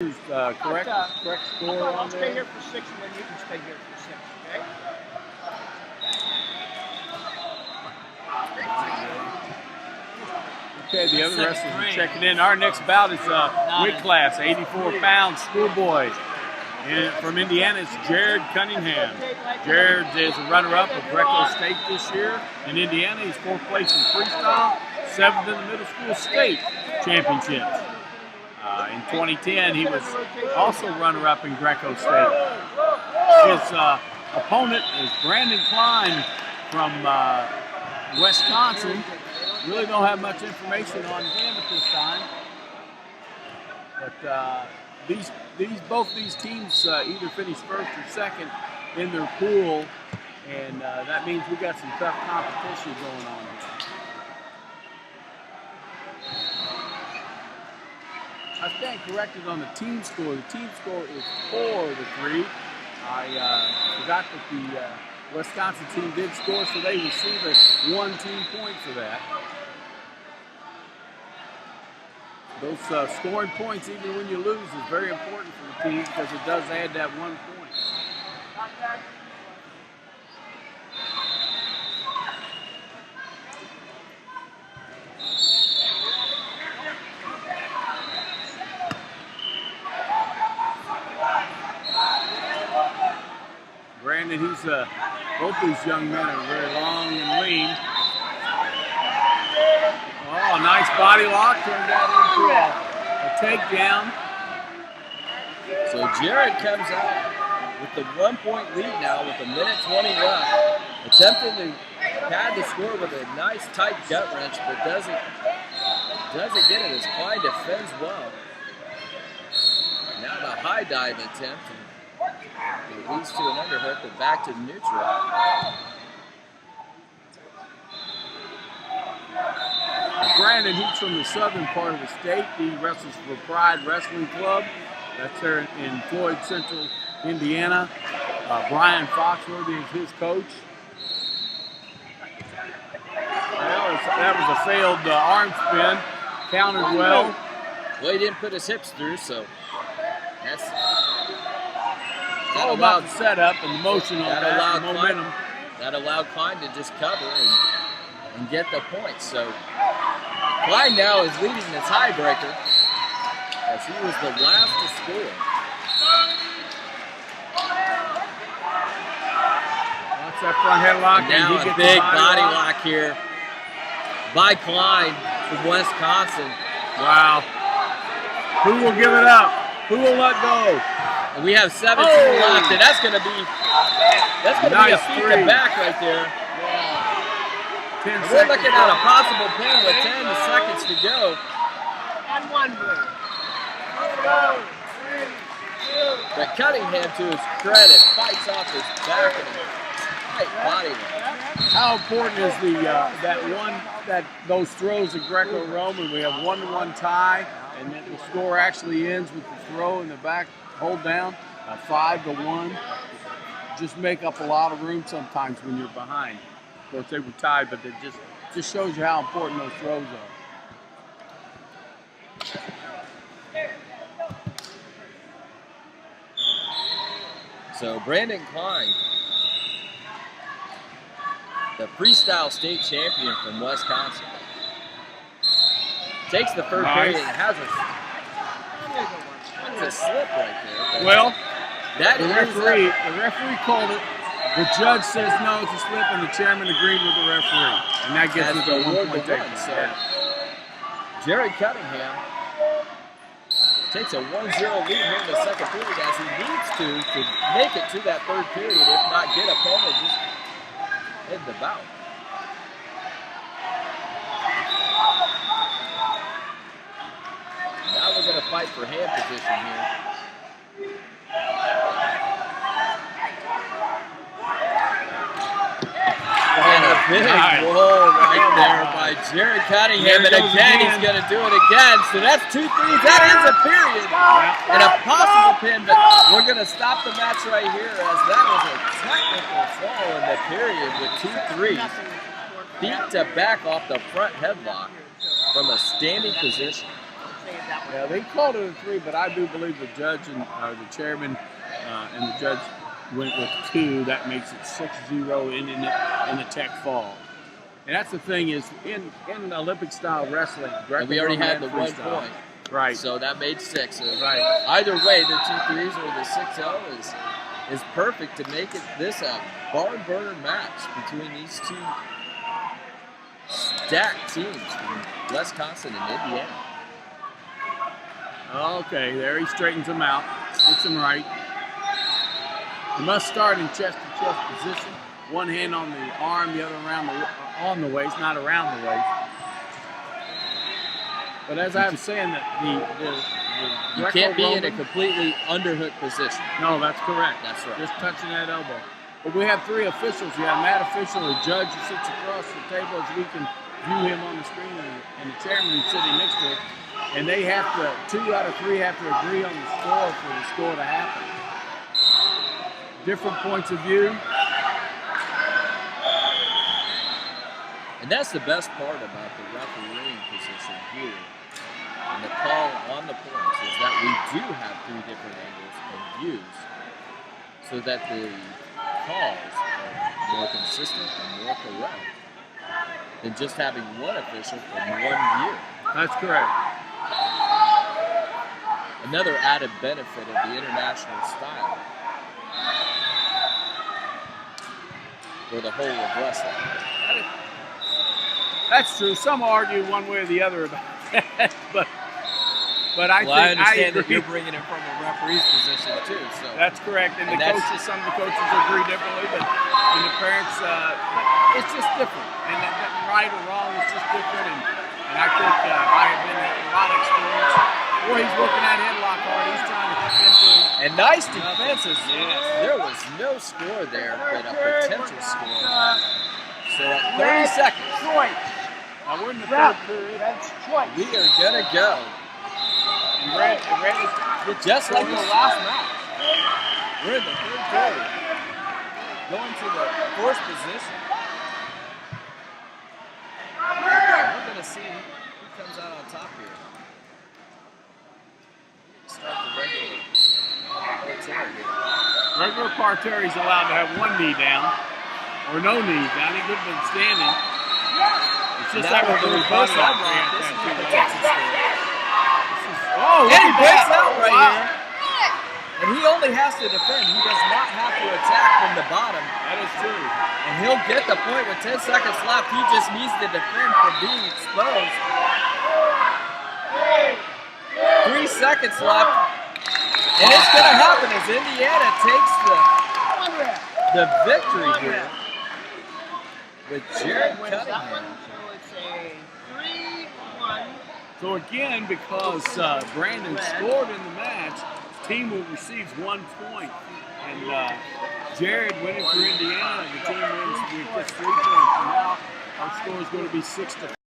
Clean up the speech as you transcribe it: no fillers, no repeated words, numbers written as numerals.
Correct score I'll on stay there? here for 6, and then you can stay here for 6, okay? Okay, the other wrestlers are checking in. Our next bout is weight class, 84 pounds, Schoolboy. And from Indiana, it's Jarrod Cunningham. Jarrod is a runner-up of Greco State this year. In Indiana, he's 4th place in freestyle, 7th in the middle school state championships. In 2010, he was also runner-up in Greco State. His opponent is Brandon Klein from Wisconsin. Really don't have much information on him at this time. But both these teams either finished 1st or 2nd in their pool, and that means we got some tough competition going on here. I stand corrected on the team score. The team score is 4-3. I forgot that the Wisconsin team did score, so they receive a 1 team point for that. Those scoring points, even when you lose, is very important for the team because it does add that 1 point. Brandon, both these young men are very long and lean. Oh, nice body lock, turned that into a takedown. So Jarrod comes out with the 1-point lead now with 1:20 left. Attempting to pad the score with a nice tight gut wrench, but doesn't get it as Klein defends well. Now the high dive attempt. It leads to an underhook, but back to neutral. Brandon, he's from the southern part of the state. He wrestles for Pride Wrestling Club. That's there in Floyd, Central Indiana. Brian Foxworthy is his coach. Well, that was a failed arm spin. Countered well. Well, he didn't put his hips through, so that's all about the setup and the motion on that, momentum. That allowed Klein to just cover and get the points. So Klein now is leading the tiebreaker as he was the last to score. That's that front headlock. And now a big body lock here by Klein from Wisconsin. Wow. Who will give it up? Who will let go? And we have 17 left, and that's gonna be a feet to back right there. Yeah. We're looking at a possible pin with 10 seconds to go. And 1 move. But Cunningham, to his credit, fights off his back and a tight body lock. How important is those throws of Greco-Roman? We have 1-1 tie, and then the score actually ends with the throw in the back hold down, 5-1. Just make up a lot of room sometimes when you're behind. Of course, they were tied, but it just shows you how important those throws are. So Brandon Klein, the freestyle state champion from Wisconsin, takes the first period and has a slip right there. Well, the referee called it. The judge says no, it's a slip, and the chairman agreed with the referee. And that gets us a 1-point takedown. So Jarrod Cunningham takes a 1-0 lead here in the second period as he needs to make it to that third period, if not get a point and just end the bout. Now we're going to fight for hand position here. And a big roll right there by Jarrod Cunningham. And again, he's going to do it again. So that's 2 3s. That is a period. And a possible pin, but we're going to stop the match right here as that was a technical fall in the period with 2 3s. Feet to back off the front headlock from a standing position. say that was. Yeah, they called it a 3, but I do believe the judge and the chairman and the judge went with 2. That makes it 6-0 in the tech fall. And that's the thing is in Olympic style wrestling, And we already had the and 1 freestyle. point. Right. So that made 6. So Right. either way, the 2 3s or the 6-0 is perfect to make it this a barn burner match between these 2 stacked teams from Wisconsin and Indiana. Okay, there he straightens them out, gets them right. You must start in chest-to-chest position. One hand on the arm, the other on the waist, not around the waist. But as I was saying, that the You can't be in a Greco-Roman- completely underhook position. No, that's correct. That's right. Just touching that elbow. But we have 3 officials. We have Matt official, a judge who sits across the table as we can view him on the screen, and the chairman who's sitting next to it. And they have to, 2 out of 3 have to agree on the score for the score to happen. Different points of view. And that's the best part about the refereeing position here and the call on the points is that we do have 3 different angles and views so that the calls are more consistent and more correct than just having one official from one view. That's correct. Another added benefit of the international style for the whole of wrestling. That's true. Some argue one way or the other about that, but I Well, I think understand that agree. you're bringing it from a referee's position too. So That's correct. And the that's- coaches, some of the coaches agree differently, and the parents, but it's just different. And that right or wrong, it's just different. And I think I have been a lot of experience. Boy, he's working that headlock hard. He's trying to hook into him. and nice defenses. Yes. There was no score there, but a potential score. So at 30 seconds, Choice. Now we're in the Red. third period. That's choice. we are gonna go And Red is just like the last match. We're in the 3rd period, going to the 4th position. We're gonna see who comes out on top here. Start the regular quartet here. regular parterre is allowed to have 1 knee down or no knees down. He could have been standing. It's just Now like with the with reverse body elbow, lock. this is Yeah, the yeah, Texas yeah. score. Oh, look And he at breaks that. out right Wow. here. And he only has to defend. He does not have to attack from the bottom. That is true. And he'll get the point with 10 seconds left. He just needs to defend from being exposed. 3 seconds left. And it's going to happen as Indiana takes the victory here with Jarrod Wins that Cunningham. one, so it's a 3-1. So again, because Brandon scored in the match, his team will receive 1 point. And Jarrod winning for Indiana, the team wins with just 3 points. And now our score is going to be 6-4.